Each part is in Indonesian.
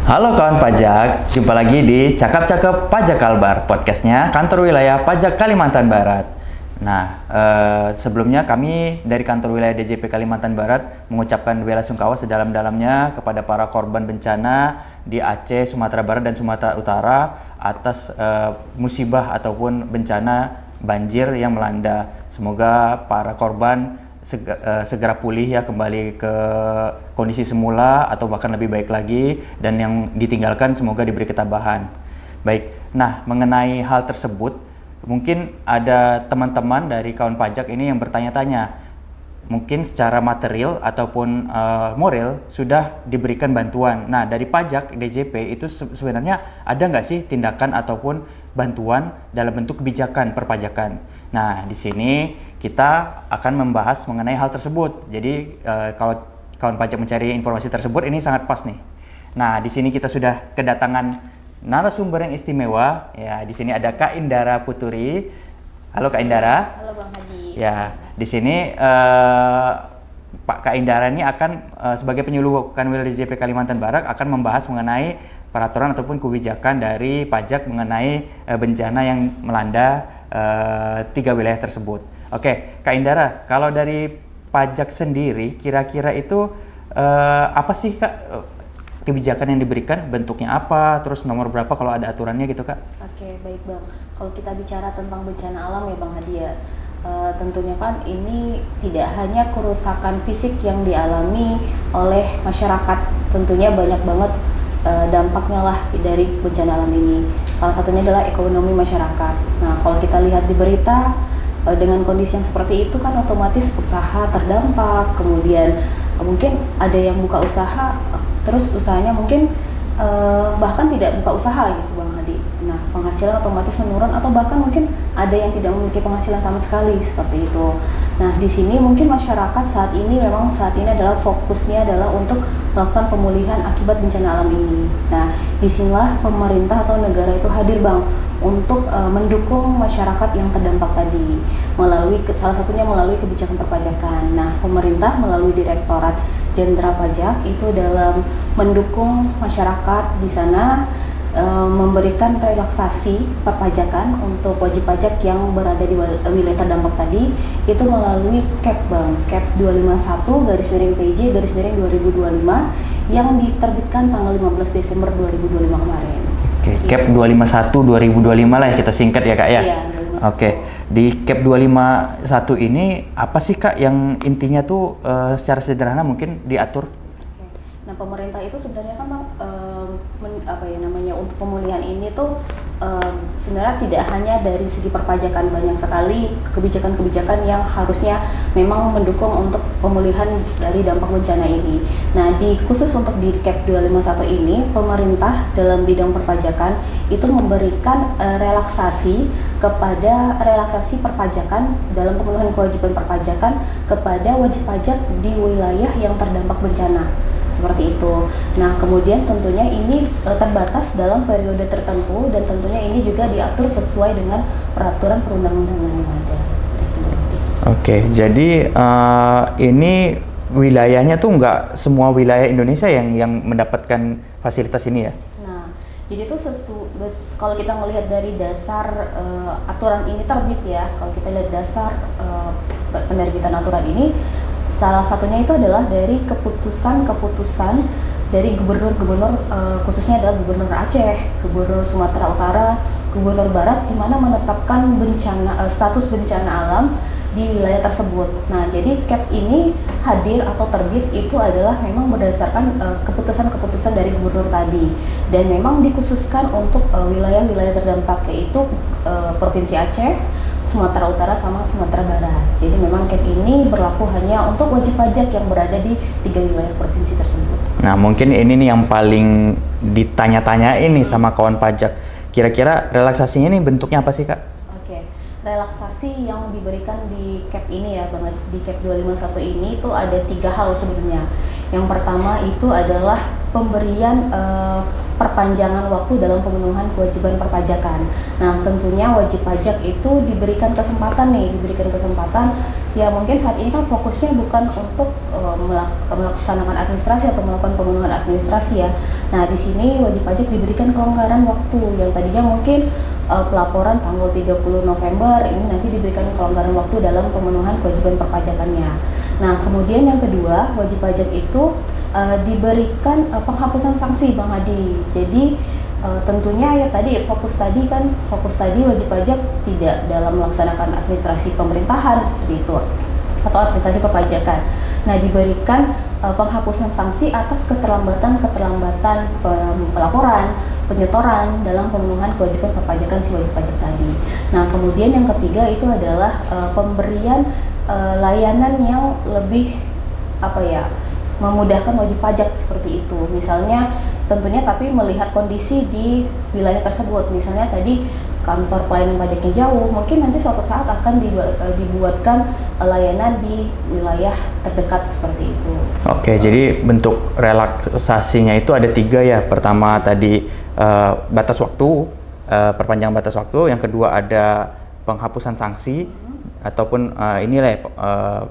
Halo kawan pajak, jumpa lagi di Cakap-Cakap Pajak Kalbar, podcastnya Kantor Wilayah Pajak Kalimantan Barat. Nah, sebelumnya kami dari Kantor Wilayah DJP Kalimantan Barat mengucapkan bela sungkawa sedalam-dalamnya kepada para korban bencana di Aceh, Sumatera Barat, dan Sumatera Utara atas musibah ataupun bencana banjir yang melanda. Semoga para korban segera pulih ya, kembali ke kondisi semula atau bahkan lebih baik lagi, dan yang ditinggalkan semoga diberi ketabahan. Baik, nah mengenai hal tersebut mungkin ada teman-teman dari kawan pajak ini yang bertanya-tanya, mungkin secara material ataupun moral sudah diberikan bantuan. Nah, dari pajak DJP itu sebenarnya ada nggak sih tindakan ataupun bantuan dalam bentuk kebijakan perpajakan? Nah, di sini kita akan membahas mengenai hal tersebut. Jadi kalau kawan pajak mencari informasi tersebut, ini sangat pas nih. Nah, di sini kita sudah kedatangan narasumber yang istimewa. Ya, di sini ada Kak Indara Puturi. Halo Kak Indara. Halo Bang Haji. Ya, di sini Pak Kak Indara ini akan sebagai penyuluh Kanwil DJP Kalimantan Barat akan membahas mengenai peraturan ataupun kebijakan dari pajak mengenai bencana yang melanda 3 wilayah tersebut. Oke, Kak Indara, kalau dari pajak sendiri kira-kira itu apa sih Kak kebijakan yang diberikan, bentuknya apa, terus nomor berapa kalau ada aturannya gitu Kak? Oke, baik Bang. Kalau kita bicara tentang bencana alam ya Bang Hadi ya, tentunya kan ini tidak hanya kerusakan fisik yang dialami oleh masyarakat, tentunya banyak banget dampaknya lah dari bencana alam ini. Salah satunya adalah ekonomi masyarakat. Nah, kalau kita lihat di berita, dengan kondisi yang seperti itu kan otomatis usaha terdampak, kemudian mungkin ada yang buka usaha, terus usahanya mungkin bahkan tidak buka usaha gitu Bang Hadi. Nah, penghasilan otomatis menurun atau bahkan mungkin ada yang tidak memiliki penghasilan sama sekali seperti itu. Nah, di sini mungkin masyarakat saat ini adalah fokusnya adalah untuk melakukan pemulihan akibat bencana alam ini. Nah, disinilah pemerintah atau negara itu hadir Bang untuk mendukung masyarakat yang terdampak tadi melalui salah satunya melalui kebijakan perpajakan. Nah, pemerintah melalui Direktorat Jenderal Pajak itu dalam mendukung masyarakat di sana memberikan relaksasi perpajakan untuk wajib pajak yang berada di wilayah terdampak tadi itu melalui CAP Bang, CAP 251-PJ-2025 yang diterbitkan tanggal 15 Desember 2025 kemarin. Oke, CAP 251 2025 lah ya kita singkat ya Kak ya. Iya, Oke, di CAP 251 ini apa sih Kak yang intinya tuh secara sederhana mungkin diatur? Nah, pemerintah itu sebenarnya kan Bang, untuk pemulihan ini tuh sebenarnya tidak hanya dari segi perpajakan, banyak sekali kebijakan-kebijakan yang harusnya memang mendukung untuk pemulihan dari dampak bencana ini. Nah, khusus untuk di CAP 251 ini, pemerintah dalam bidang perpajakan itu memberikan relaksasi perpajakan dalam pemenuhan kewajiban perpajakan kepada wajib pajak di wilayah yang terdampak bencana. Seperti itu. Nah, kemudian tentunya ini terbatas dalam periode tertentu dan tentunya ini juga diatur sesuai dengan peraturan perundang-undangan yang ada. Seperti itu. Oke, jadi ini wilayahnya tuh nggak semua wilayah Indonesia yang mendapatkan fasilitas ini ya? Nah, jadi itu kalau kita melihat dari dasar aturan ini terbit ya, kalau kita lihat dasar penerbitan aturan ini, salah satunya itu adalah dari keputusan dari gubernur-gubernur, khususnya adalah Gubernur Aceh, Gubernur Sumatera Utara, Gubernur Barat, di mana menetapkan status bencana alam di wilayah tersebut. Nah, jadi CAP ini hadir atau terbit itu adalah memang berdasarkan keputusan-keputusan dari gubernur tadi, dan memang dikhususkan untuk wilayah-wilayah terdampak, yaitu Provinsi Aceh, Sumatera Utara sama Sumatera Barat. Jadi memang CAP ini berlaku hanya untuk wajib pajak yang berada di 3 wilayah provinsi tersebut. Nah, mungkin ini nih yang paling ditanya-tanya ini sama kawan pajak. Kira-kira relaksasinya ini bentuknya apa sih Kak? Oke, relaksasi yang diberikan di CAP ini ya Bang, di CAP 251 ini itu ada 3 hal sebenarnya. Yang pertama itu adalah pemberian perpanjangan waktu dalam pemenuhan kewajiban perpajakan. Nah, tentunya wajib pajak itu diberikan kesempatan Ya mungkin saat ini kan fokusnya bukan untuk melaksanakan administrasi atau melakukan pemenuhan administrasi ya. Nah di sini wajib pajak diberikan kelonggaran waktu yang tadinya mungkin pelaporan tanggal 30 November ini nanti diberikan kelonggaran waktu dalam pemenuhan kewajiban perpajakannya. Nah kemudian yang kedua wajib pajak itu diberikan penghapusan sanksi Bang Hadi. Jadi tentunya ya tadi fokus tadi wajib pajak tidak dalam melaksanakan administrasi pemerintahan seperti itu atau administrasi perpajakan. Nah diberikan penghapusan sanksi atas keterlambatan pelaporan, penyetoran dalam pemenuhan kewajiban perpajakan si wajib pajak tadi. Nah kemudian yang ketiga itu adalah pemberian layanan yang lebih memudahkan wajib pajak seperti itu. Misalnya tentunya tapi melihat kondisi di wilayah tersebut. Misalnya tadi kantor pelayanan pajaknya jauh, mungkin nanti suatu saat akan dibuatkan layanan di wilayah terdekat seperti itu. Oke, jadi bentuk relaksasinya itu ada 3 ya. Pertama tadi batas waktu, perpanjangan batas waktu. Yang kedua ada penghapusan sanksi ataupun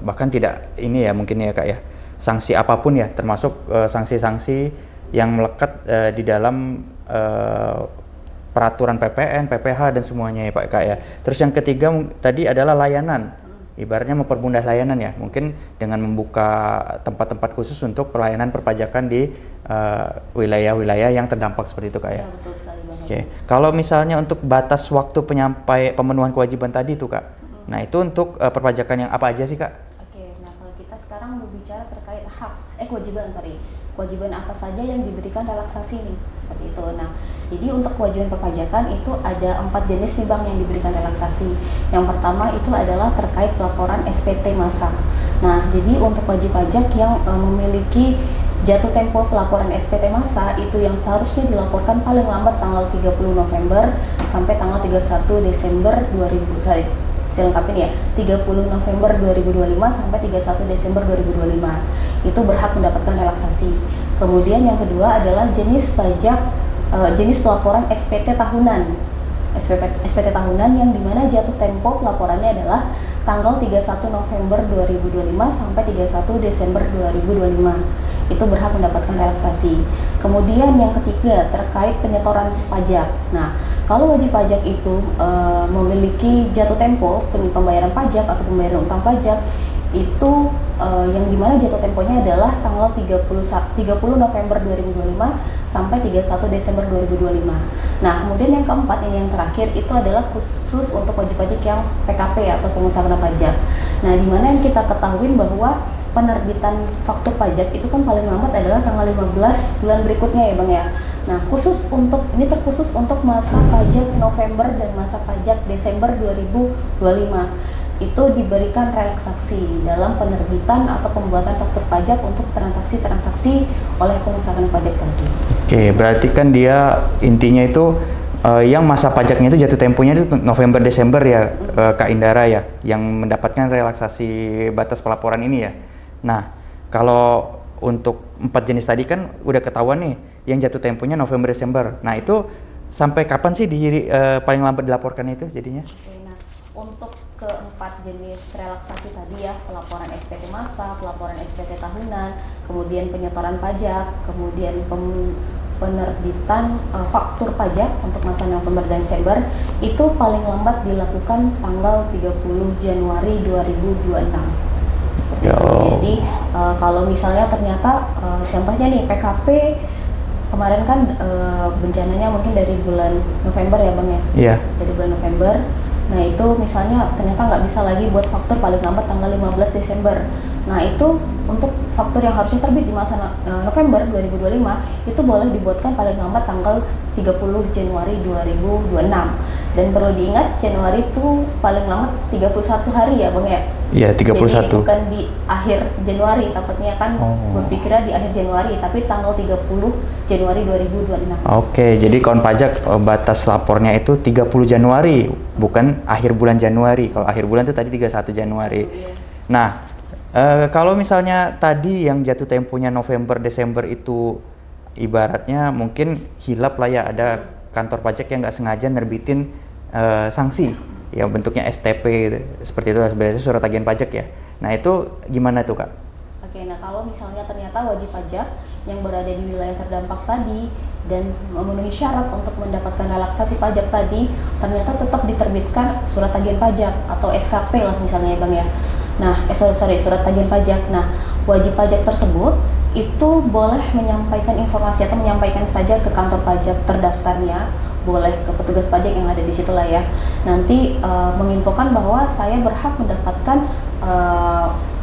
bahkan tidak ini ya mungkin ya Kak ya. Sanksi apapun ya, termasuk sanksi-sanksi yang melekat di dalam peraturan PPN, PPH dan semuanya ya Pak Kak ya. Terus yang ketiga tadi adalah layanan, ibaratnya mempermudah layanan ya, mungkin dengan membuka tempat-tempat khusus untuk pelayanan perpajakan di wilayah-wilayah yang terdampak seperti itu Kak ya. Betul sekali Bang. Oke, kalau misalnya untuk batas waktu pemenuhan kewajiban tadi tuh Kak, nah itu untuk perpajakan yang apa aja sih Kak? Sekarang berbicara terkait kewajiban apa saja yang diberikan relaksasi nih seperti itu. Nah jadi untuk kewajiban perpajakan itu ada 4 jenis nih Bang yang diberikan relaksasi. Yang pertama itu adalah terkait pelaporan SPT massa. Nah jadi untuk wajib pajak yang memiliki jatuh tempo pelaporan SPT massa itu yang seharusnya dilaporkan paling lambat tanggal 30 November sampai tanggal 31 Desember 30 November 2025 sampai 31 Desember 2025 itu berhak mendapatkan relaksasi. Kemudian yang kedua adalah jenis pelaporan SPT tahunan. SPT tahunan yang dimana jatuh tempo pelaporannya adalah tanggal 31 November 2025 sampai 31 Desember 2025 itu berhak mendapatkan relaksasi. Kemudian yang ketiga terkait penyetoran pajak. Nah, kalau wajib pajak itu memiliki jatuh tempo pembayaran pajak atau pembayaran utang pajak itu yang dimana jatuh temponya adalah tanggal 30 November 2025 sampai 31 Desember 2025. Nah, kemudian yang keempat ini yang terakhir itu adalah khusus untuk wajib pajak yang PKP atau pengusaha kena pajak. Nah, dimana yang kita ketahui bahwa penerbitan faktur pajak itu kan paling lambat adalah tanggal 15 bulan berikutnya ya Bang ya. Nah, terkhusus untuk masa pajak November dan masa pajak Desember 2025 itu diberikan relaksasi dalam penerbitan atau pembuatan faktur pajak untuk transaksi-transaksi oleh pengusaha kena pajak tadi. Oke, berarti kan dia intinya itu yang masa pajaknya itu jatuh temponya itu November Desember ya Kak Indara ya, yang mendapatkan relaksasi batas pelaporan ini ya. Nah, kalau untuk 4 jenis tadi kan udah ketahuan nih, yang jatuh temponya November Desember. Nah itu sampai kapan sih paling lambat dilaporkan itu jadinya? Oke, nah untuk keempat jenis relaksasi tadi ya, pelaporan SPT massa, pelaporan SPT tahunan, kemudian penyetoran pajak, kemudian penerbitan faktur pajak untuk masa November dan Desember itu paling lambat dilakukan tanggal 30 Januari 2026. Jadi kalau misalnya ternyata contohnya nih PKP kemarin kan bencananya mungkin dari bulan November ya Bang ya? Iya. Dari bulan November. Nah itu misalnya ternyata nggak bisa lagi buat faktur paling lambat tanggal 15 Desember. Nah itu untuk faktur yang harusnya terbit di masa November 2025 itu boleh dibuatkan paling lambat tanggal 30 Januari 2026. Dan perlu diingat Januari itu paling lambat 31 hari ya Bang ya? Iya, 31. Jadi bukan di akhir Januari, takutnya kan berpikirnya di akhir Januari, tapi tanggal 30 Januari 2026. Oke, jadi kawan pajak batas lapornya itu 30 Januari, bukan akhir bulan Januari. Kalau akhir bulan itu tadi 31 Januari. Iya. Nah, kalau misalnya tadi yang jatuh temponya November Desember itu ibaratnya mungkin hilap lah ya, ada kantor pajak yang nggak sengaja nerbitin sanksi yang bentuknya STP gitu. Seperti itu sebenarnya surat tagihan pajak ya. Nah itu gimana tuh Kak? Oke, nah kalau misalnya ternyata wajib pajak yang berada di wilayah terdampak tadi dan memenuhi syarat untuk mendapatkan relaksasi pajak tadi, ternyata tetap diterbitkan surat tagihan pajak atau SKP lah misalnya ya Bang ya. Nah, surat tagihan pajak. Nah, wajib pajak tersebut itu boleh menyampaikan informasi atau menyampaikan saja ke kantor pajak terdaftarnya, boleh ke petugas pajak yang ada di situ lah ya. Nanti menginfokan bahwa saya berhak mendapatkan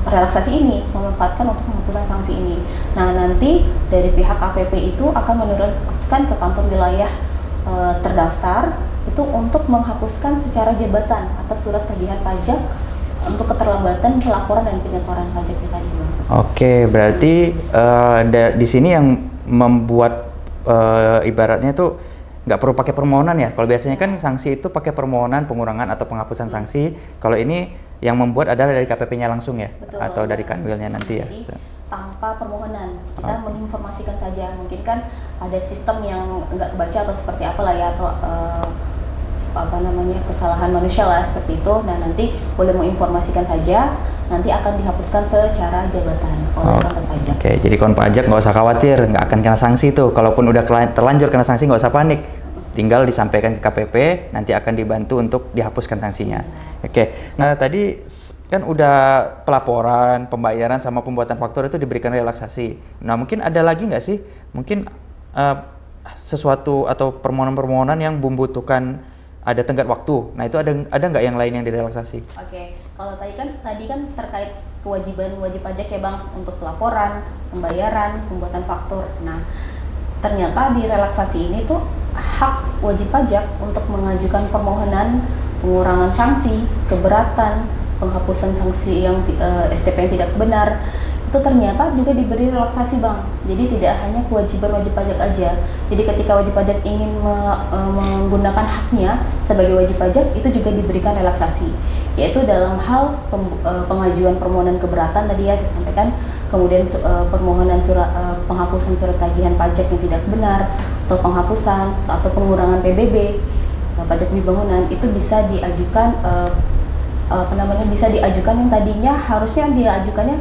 relaksasi ini, memanfaatkan untuk penghapusan sanksi ini. Nah, nanti dari pihak KPP itu akan meneruskan ke kantor wilayah terdaftar itu untuk menghapuskan secara jabatan atas surat tagihan pajak untuk keterlambatan pelaporan dan penyetoran pajak tadi, Bang. Oke, berarti di sini yang membuat ibaratnya tuh nggak perlu pakai permohonan ya. Kalau biasanya kan sanksi itu pakai permohonan pengurangan atau penghapusan sanksi. Kalau ini yang membuat adalah dari KPP-nya langsung ya. Betul, atau dari kanwilnya nanti ya. Jadi tanpa permohonan kita menginformasikan saja. Mungkin kan ada sistem yang nggak kebaca atau seperti apalah ya, atau kesalahan manusia lah seperti itu. Nah, nanti boleh menginformasikan saja, nanti akan dihapuskan secara jabatan oleh kantor pajak. Oke, jadi kawan pajak nggak usah khawatir, nggak akan kena sanksi tuh. Kalaupun udah terlanjur kena sanksi nggak usah panik, tinggal disampaikan ke KPP, nanti akan dibantu untuk dihapuskan sanksinya. Oke, nah tadi kan udah pelaporan, pembayaran sama pembuatan faktur itu diberikan relaksasi. Nah mungkin ada lagi nggak sih, mungkin sesuatu atau permohonan-permohonan yang membutuhkan ada tenggat waktu. Nah itu ada nggak yang lain yang direlaksasi? Oke, kalau tadi kan terkait kewajiban wajib pajak ya Bang, untuk pelaporan, pembayaran, pembuatan faktur. Nah ternyata di relaksasi ini tuh hak wajib pajak untuk mengajukan permohonan pengurangan sanksi, keberatan, penghapusan sanksi yang STP yang tidak benar, itu ternyata juga diberi relaksasi Bang. Jadi tidak hanya kewajiban wajib pajak aja. Jadi ketika wajib pajak ingin menggunakan haknya sebagai wajib pajak, itu juga diberikan relaksasi, yaitu dalam hal pengajuan permohonan keberatan tadi ya saya sampaikan, kemudian permohonan penghapusan surat tagihan pajak yang tidak benar, atau penghapusan atau pengurangan PBB, pajak bumi bangunan, itu bisa diajukan bisa diajukan yang tadinya harusnya diajukannya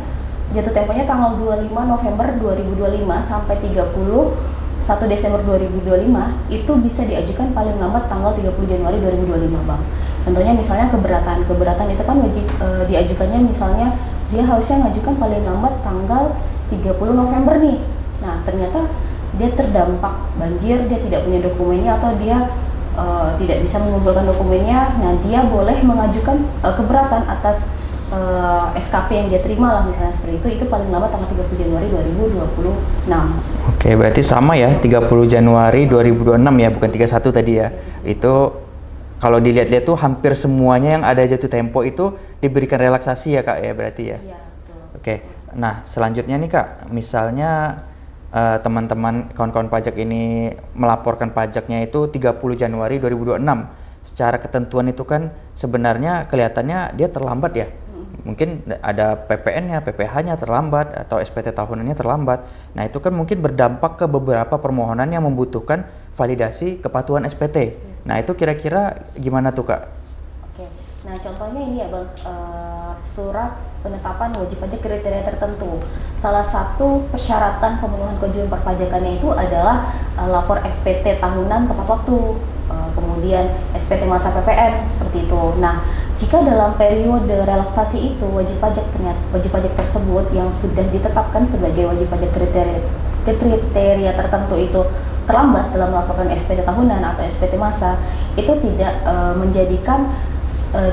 jatuh temponya tanggal 25 November 2025 sampai 31 Desember 2025, itu bisa diajukan paling lambat tanggal 30 Januari 2025 Bang. Contohnya misalnya keberatan itu kan wajib diajukannya, misalnya dia harusnya mengajukan paling lambat tanggal 30 November nih. Nah ternyata dia terdampak banjir, dia tidak punya dokumennya atau dia tidak bisa mengumpulkan dokumennya, nah dia boleh mengajukan keberatan atas SKP yang dia terima lah misalnya seperti itu paling lambat tanggal 30 Januari 2026. Oke, berarti sama ya, 30 Januari 2026 ya, bukan 31 tadi ya. Itu kalau dilihat-lihat tuh hampir semuanya yang ada jatuh tempo itu diberikan relaksasi ya Kak ya, berarti ya. Iya, betul. Oke, nah selanjutnya nih Kak, misalnya teman-teman kawan-kawan pajak ini melaporkan pajaknya itu 30 Januari 2026. Secara ketentuan itu kan sebenarnya kelihatannya dia terlambat ya. Mungkin ada PPN-nya, PPh-nya terlambat atau SPT tahunannya terlambat. Nah, itu kan mungkin berdampak ke beberapa permohonan yang membutuhkan validasi kepatuhan SPT. Nah, itu kira-kira gimana tuh Kak? Oke. Nah, contohnya ini ya Bang, surat penetapan wajib pajak kriteria tertentu. Salah satu persyaratan pemenuhan kewajiban perpajakannya itu adalah lapor SPT tahunan tepat waktu, kemudian SPT masa PPN seperti itu. Nah, jika dalam periode relaksasi itu wajib pajak tersebut yang sudah ditetapkan sebagai wajib pajak kriteria tertentu itu terlambat dalam melaporkan SPT tahunan atau SPT masa, itu tidak menjadikan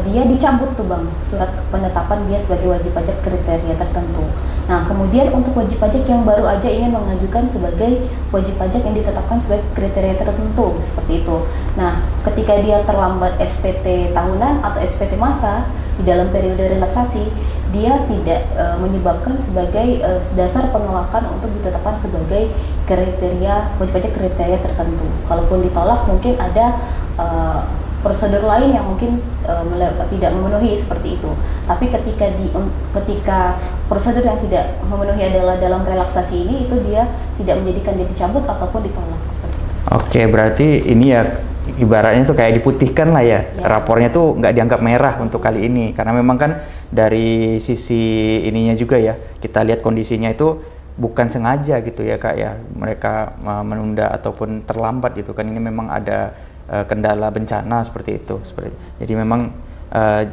dia dicabut tuh Bang surat penetapan dia sebagai wajib pajak kriteria tertentu. Nah kemudian untuk wajib pajak yang baru aja ingin mengajukan sebagai wajib pajak yang ditetapkan sebagai kriteria tertentu seperti itu. Nah ketika dia terlambat SPT tahunan atau SPT masa di dalam periode relaksasi, dia tidak menyebabkan sebagai dasar penolakan untuk ditetapkan sebagai kriteria wajib pajak kriteria tertentu. Kalaupun ditolak mungkin ada prosedur lain yang mungkin tidak memenuhi seperti itu. Tapi ketika prosedur yang tidak memenuhi adalah dalam relaksasi ini, itu dia tidak menjadikan dia dicabut ataupun ditolak seperti itu. Oke, berarti ini ya ibaratnya tuh kayak diputihkan lah ya. Ya. Rapornya tuh nggak dianggap merah untuk kali ini karena memang kan dari sisi ininya juga ya, kita lihat kondisinya itu bukan sengaja gitu ya Kak ya, mereka menunda ataupun terlambat gitu kan, ini memang ada kendala bencana seperti itu. Jadi memang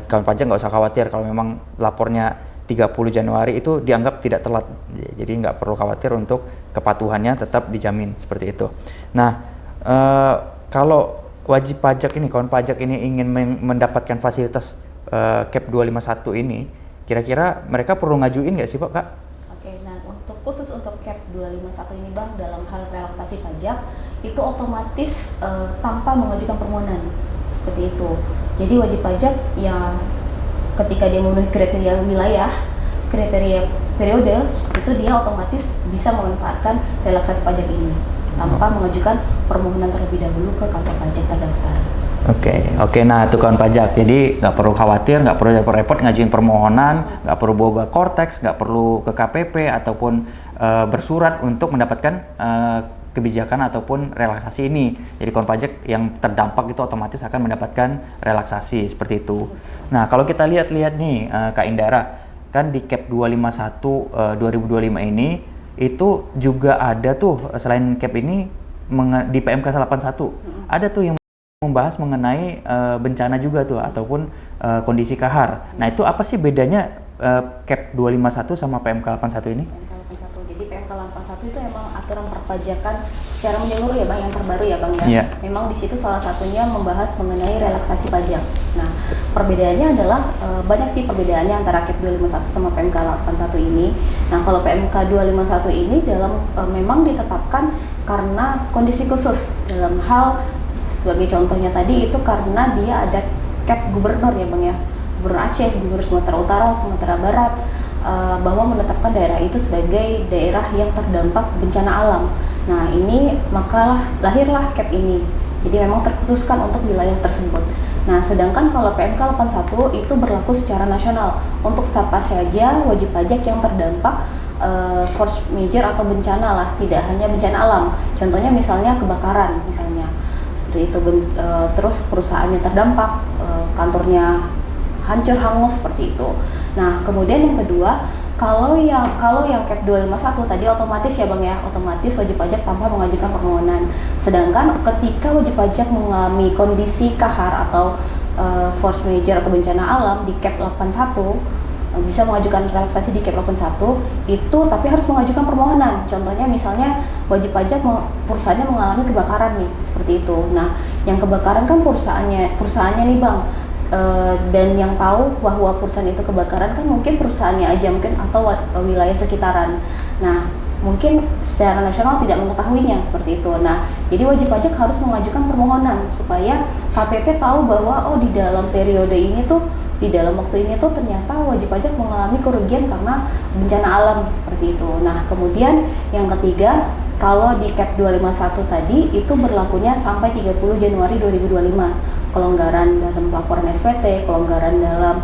kawan pajak nggak usah khawatir kalau memang lapornya 30 Januari itu dianggap tidak telat, jadi nggak perlu khawatir untuk kepatuhannya tetap dijamin seperti itu. Nah, kalau wajib pajak ini, kawan pajak ini ingin mendapatkan fasilitas CAP 251 ini, kira-kira mereka perlu ngajuin nggak sih Pak, Kak? Oke, nah khusus untuk CAP 251 ini Bang, dalam hal relaksasi pajak itu otomatis tanpa mengajukan permohonan seperti itu. Jadi wajib pajak yang ketika dia memenuhi kriteria wilayah, kriteria periode, itu dia otomatis bisa memanfaatkan relaksasi pajak ini tanpa mengajukan permohonan terlebih dahulu ke kantor pajak terdaftar. Oke. Nah, itu kawan pajak. Jadi nggak perlu khawatir, nggak perlu repot-repot ngajuin permohonan, nggak perlu bawa ke Kortex, nggak perlu ke KPP ataupun bersurat untuk mendapatkan kebijakan ataupun relaksasi ini. Jadi kawan pajak yang terdampak itu otomatis akan mendapatkan relaksasi seperti itu. Nah, kalau kita lihat nih Kak Indara, kan di CAP 251 2025 ini itu juga ada tuh selain CAP ini di PMK 81 ada tuh yang membahas mengenai bencana juga tuh ataupun kondisi kahar. Nah, itu apa sih bedanya CAP 251 sama PMK 81 ini? PMK 81. Jadi PMK 81 itu emang aturan perpajakan secara menyeluruh ya Bang, yang terbaru ya Bang ya. Yeah. Memang di situ salah satunya membahas mengenai relaksasi pajak. Nah, perbedaannya adalah banyak sih perbedaannya antara CAP 251 sama PMK 81 ini. Nah, kalau PMK 251 ini memang ditetapkan karena kondisi khusus dalam hal sebagai contohnya tadi itu karena dia ada CAP gubernur ya Bang ya. Gubernur Aceh, Gubernur Sumatera Utara, Sumatera Barat bahwa menetapkan daerah itu sebagai daerah yang terdampak bencana alam. Nah, ini maka lahirlah CAP ini. Jadi memang terkhususkan untuk wilayah tersebut. Nah, sedangkan kalau PMK 81 itu berlaku secara nasional untuk siapa saja wajib pajak yang terdampak force major atau bencana lah, tidak hanya bencana alam. Contohnya misalnya kebakaran misalnya. Seperti itu, terus perusahaannya terdampak, kantornya hancur hangus seperti itu. Nah, kemudian yang kedua, kalau yang CAP 251 tadi otomatis ya Bang ya, otomatis wajib pajak tanpa mengajukan permohonan. Sedangkan ketika wajib pajak mengalami kondisi kahar atau force major atau bencana alam di CAP 81 bisa mengajukan relaksasi di CAP 81 itu, tapi harus mengajukan permohonan. Contohnya misalnya wajib pajak perusahaannya mengalami kebakaran nih, seperti itu. Nah, yang kebakaran kan perusahaannya nih Bang. Dan yang tahu bahwa perusahaan itu kebakaran kan mungkin perusahaannya aja mungkin atau wilayah sekitaran. Nah, mungkin secara nasional tidak mengetahuinya seperti itu. Nah, jadi wajib pajak harus mengajukan permohonan supaya KPP tahu bahwa di dalam periode ini tuh, di dalam waktu ini tuh ternyata wajib pajak mengalami kerugian karena bencana alam seperti itu. Nah, kemudian yang ketiga, kalau di CAP 251 tadi itu berlakunya sampai 30 Januari 2025. Kelonggaran dalam laporan SPT, kelonggaran dalam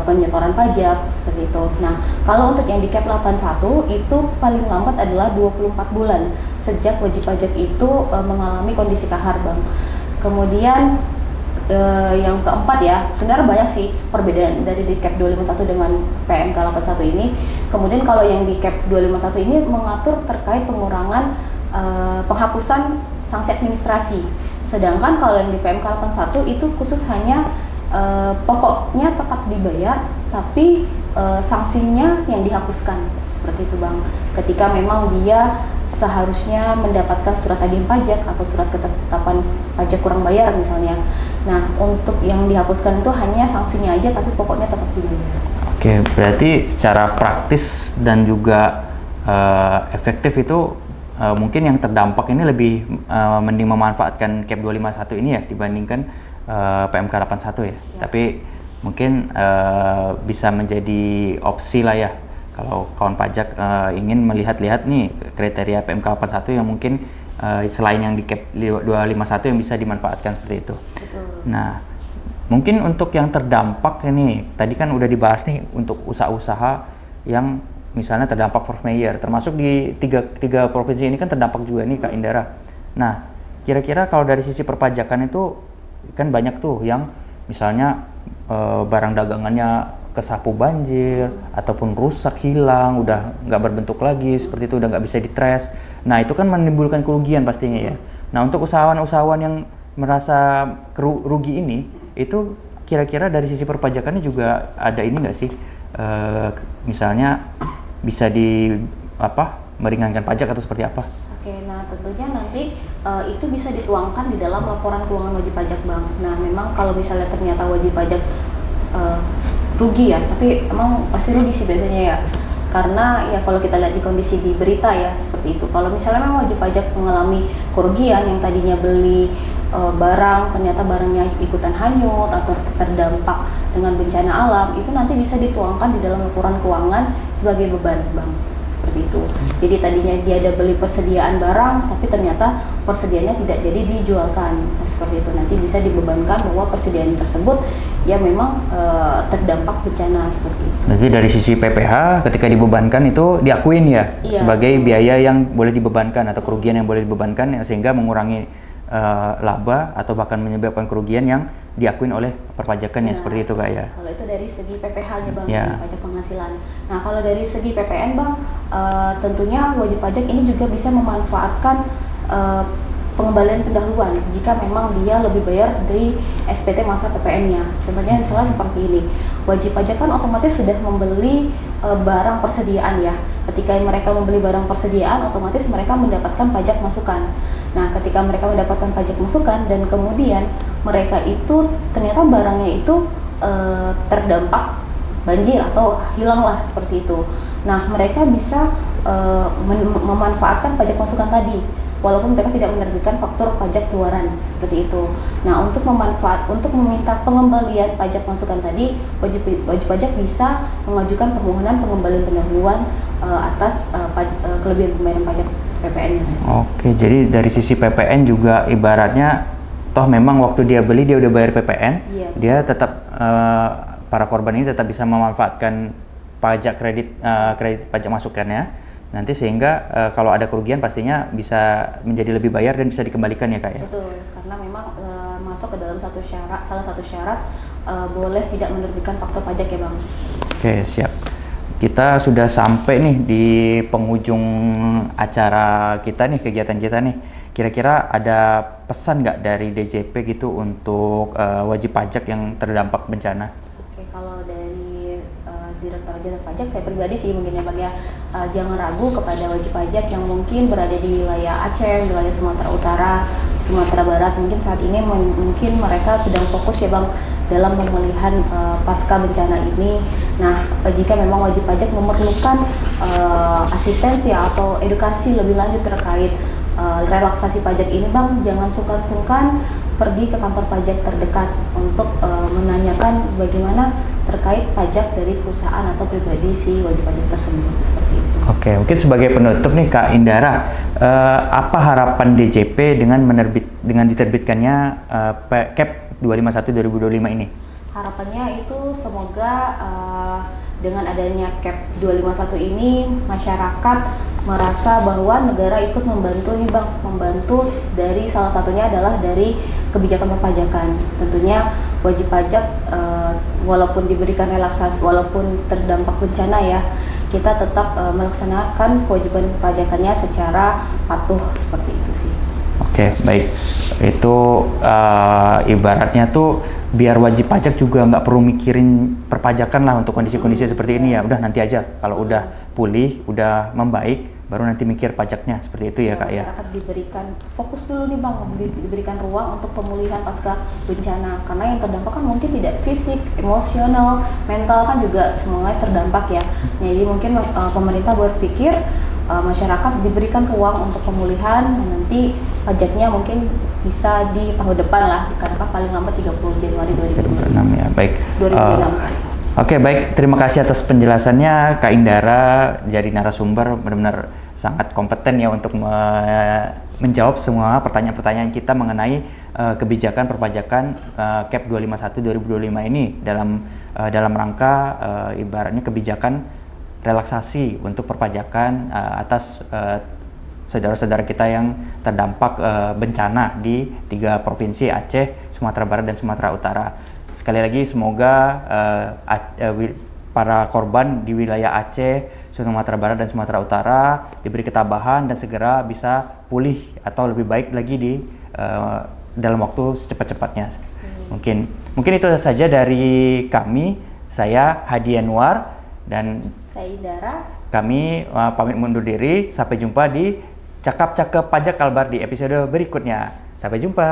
penyetoran pajak seperti itu. Nah, kalau untuk yang di CAP 81 itu paling lambat adalah 24 bulan sejak wajib pajak itu mengalami kondisi kahar Bang. Kemudian yang keempat ya, sebenarnya banyak sih perbedaan dari di CAP 251 dengan PMK 81 ini. Kemudian kalau yang di CAP 251 ini mengatur terkait pengurangan penghapusan sanksi administrasi. Sedangkan kalau yang di PMK 81 itu khusus hanya pokoknya tetap dibayar, tapi sanksinya yang dihapuskan seperti itu Bang. Ketika memang dia seharusnya mendapatkan surat tagih pajak atau surat ketetapan pajak kurang bayar misalnya. Nah, untuk yang dihapuskan itu hanya sanksinya aja, tapi pokoknya tetap dibayar. Oke, berarti secara praktis dan juga efektif itu mungkin yang terdampak ini lebih mending memanfaatkan CAP 251 ini ya dibandingkan PMK 81 ya. Tapi mungkin bisa menjadi opsi lah ya kalau kawan pajak ingin melihat-lihat nih kriteria PMK 81 yang mungkin selain yang di CAP 251 yang bisa dimanfaatkan seperti itu. Betul. Nah, mungkin untuk yang terdampak ini tadi kan udah dibahas nih untuk usaha-usaha yang misalnya terdampak force major, termasuk di tiga provinsi ini kan terdampak juga nih Kak Indara. Nah, kira-kira kalau dari sisi perpajakan itu kan banyak tuh yang misalnya barang dagangannya kesapu banjir ataupun rusak, hilang, udah nggak berbentuk lagi seperti itu, udah nggak bisa ditrace. Nah itu kan menimbulkan kerugian pastinya ya. Nah untuk usahawan-usahawan yang merasa rugi ini, itu kira-kira dari sisi perpajakannya juga ada ini nggak sih? Misalnya bisa meringankan pajak atau seperti apa? Oke, nah tentunya nanti itu bisa dituangkan di dalam laporan keuangan wajib pajak Bang. Nah memang kalau misalnya ternyata wajib pajak rugi ya, tapi emang pasti rugi sih biasanya ya. Karena ya kalau kita lihat di kondisi di berita ya seperti itu. Kalau misalnya memang wajib pajak mengalami kerugian yang tadinya beli barang, ternyata barangnya ikutan hanyut atau terdampak dengan bencana alam, itu nanti bisa dituangkan di dalam laporan keuangan sebagai beban Bang. Seperti itu. Jadi tadinya dia ada beli persediaan barang, tapi ternyata persediaannya tidak jadi dijualkan. Nah, seperti itu nanti bisa dibebankan bahwa persediaan tersebut ya memang terdampak bencana seperti itu. Berarti dari sisi PPH ketika dibebankan itu diakuin ya sebagai biaya yang boleh dibebankan atau kerugian yang boleh dibebankan, sehingga mengurangi laba atau bahkan menyebabkan kerugian yang diakuin oleh perpajakan ya, seperti itu Kak ya. Kalau itu dari segi PPH-nya Bang, pajak penghasilan. Nah kalau dari segi PPN Bang, tentunya wajib pajak ini juga bisa memanfaatkan pengembalian pendahuluan jika memang dia lebih bayar dari SPT masa PPN-nya. Contohnya misalnya seperti ini, wajib pajak kan otomatis sudah membeli barang persediaan ya. Ketika mereka membeli barang persediaan, otomatis mereka mendapatkan pajak masukan. Nah, ketika mereka mendapatkan pajak masukan dan kemudian mereka itu ternyata barangnya itu terdampak banjir atau hilanglah seperti itu. Nah, mereka bisa memanfaatkan pajak masukan tadi, walaupun mereka tidak menerbitkan faktur pajak keluaran seperti itu. Nah, untuk meminta pengembalian pajak masukan tadi, wajib pajak bisa mengajukan permohonan pengembalian pendahuluan atas kelebihan pembayaran pajak PPN-nya. Oke, jadi dari sisi PPN juga ibaratnya toh memang waktu dia beli dia udah bayar PPN, dia tetap para korban ini tetap bisa memanfaatkan pajak kredit pajak masukannya nanti, sehingga kalau ada kerugian pastinya bisa menjadi lebih bayar dan bisa dikembalikan ya Kak ya. Betul, karena memang masuk ke dalam salah satu syarat boleh tidak menerbitkan faktur pajak ya Bang. Oke, siap. Kita sudah sampai nih di penghujung acara kita nih, kegiatan kita nih. Kira-kira ada pesan nggak dari DJP gitu untuk wajib pajak yang terdampak bencana? Oke, kalau dari Direktur Jenderal Pajak, saya pribadi sih mungkin ya Bang ya, jangan ragu kepada wajib pajak yang mungkin berada di wilayah Aceh, wilayah Sumatera Utara, Sumatera Barat. Mungkin saat ini mungkin mereka sedang fokus ya Bang dalam pemulihan pasca bencana ini. Nah, jika memang wajib pajak memerlukan asistensi atau edukasi lebih lanjut terkait relaksasi pajak ini Bang, jangan sungkan-sungkan pergi ke kantor pajak terdekat untuk menanyakan bagaimana terkait pajak dari perusahaan atau pribadi si wajib pajak tersebut, seperti itu. Oke, mungkin sebagai penutup nih Kak Indara, apa harapan DJP dengan diterbitkannya Cap 251 2025 ini? Harapannya itu semoga dengan adanya Cap 251 ini masyarakat merasa bahwa negara ikut membantu nih Bang, membantu dari salah satunya adalah dari kebijakan perpajakan. Tentunya wajib pajak walaupun diberikan relaksasi, walaupun terdampak bencana ya, kita tetap melaksanakan kewajiban perpajakannya secara patuh, seperti itu sih. Oke, baik. Itu ibaratnya tuh biar wajib pajak juga nggak perlu mikirin perpajakan lah untuk kondisi-kondisi seperti ini ya. Udah nanti aja kalau udah pulih, udah membaik, baru nanti mikir pajaknya, seperti itu ya Kak ya. Masyarakat diberikan fokus dulu nih Bang, diberikan ruang untuk pemulihan pasca bencana, karena yang terdampak kan mungkin tidak fisik, emosional, mental kan juga semuanya terdampak ya. Jadi mungkin pemerintah berpikir masyarakat diberikan ruang untuk pemulihan, nanti pajaknya mungkin bisa di tahun depan lah, dikatakan paling lambat 30 Januari 2026 ya. Baik. 2026. Oke, baik. Terima kasih atas penjelasannya Kak Indara, jadi narasumber benar-benar sangat kompeten ya untuk menjawab semua pertanyaan-pertanyaan kita mengenai kebijakan perpajakan Cap 251 2025 ini dalam rangka ibaratnya kebijakan relaksasi untuk perpajakan atas saudara-saudara kita yang terdampak bencana di 3 provinsi Aceh, Sumatera Barat, dan Sumatera Utara. Sekali lagi semoga para korban di wilayah Aceh, Sumatera Barat, dan Sumatera Utara diberi ketabahan dan segera bisa pulih atau lebih baik lagi dalam waktu secepat-cepatnya. Mungkin itu saja dari kami. Saya Hadi Anwar dan Saya Indara. Kami pamit mundur diri. Sampai jumpa di Cakap-Cakap Pajak Kalbar di episode berikutnya. Sampai jumpa.